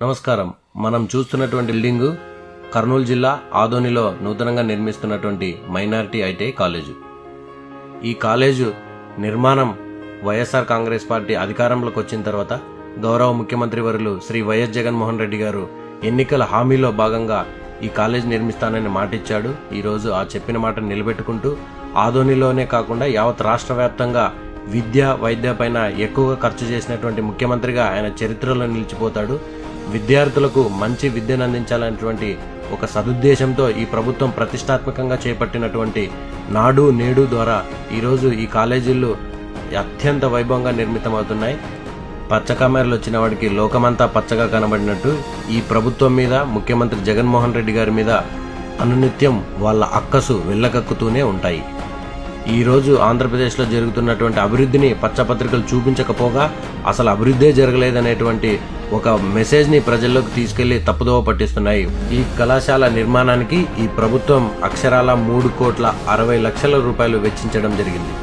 నమస్కారం. మనం చూస్తున్నటువంటి బిల్డింగు కర్నూలు జిల్లా ఆదోనిలో నూతనంగా నిర్మిస్తున్నటువంటి మైనారిటీ ఐటీఐ కాలేజు. ఈ కాలేజు నిర్మాణం వైఎస్ఆర్ కాంగ్రెస్ పార్టీ అధికారంలోకి వచ్చిన తర్వాత గౌరవ ముఖ్యమంత్రి వర్యులు శ్రీ వైఎస్ జగన్మోహన్ రెడ్డి గారు ఎన్నికల హామీలో భాగంగా ఈ కాలేజీ నిర్మిస్తానని మాటిచ్చాడు. ఈరోజు ఆ చెప్పిన మాటను నిలబెట్టుకుంటూ ఆదోనిలోనే కాకుండా యావత్ రాష్ట్ర వ్యాప్తంగా విద్య వైద్య పైన ఎక్కువగా ఖర్చు చేసినటువంటి ముఖ్యమంత్రిగా ఆయన చరిత్రలో నిలిచిపోతాడు. విద్యార్థులకు మంచి విద్యను అందించాలనేటువంటి ఒక సదుద్దేశంతో ఈ ప్రభుత్వం ప్రతిష్టాత్మకంగా చేపట్టినటువంటి నాడు నేడు ద్వారా ఈరోజు ఈ కాలేజీలు అత్యంత వైభవంగా నిర్మితమవుతున్నాయి. పచ్చ కామెరలు వచ్చిన వాడికి లోకమంతా పచ్చగా కనబడినట్టు ఈ ప్రభుత్వం మీద ముఖ్యమంత్రి జగన్మోహన్ రెడ్డి గారి మీద అనునిత్యం వాళ్ళ అక్కసు వెళ్ళగక్కుతూనే ఉంటాయి. ఈరోజు ఆంధ్రప్రదేశ్లో జరుగుతున్నటువంటి అభివృద్ధిని పచ్చపత్రికలు చూపించకపోగా అసలు అభివృద్ధే జరగలేదనేటువంటి ఒక మెసేజ్ని ప్రజల్లోకి తీసుకెళ్లి తప్పుదోవ పట్టిస్తున్నాయి. ఈ కళాశాల నిర్మాణానికి ఈ ప్రభుత్వం అక్షరాల 3,60,00,000 రూపాయలు వెచ్చించడం జరిగింది.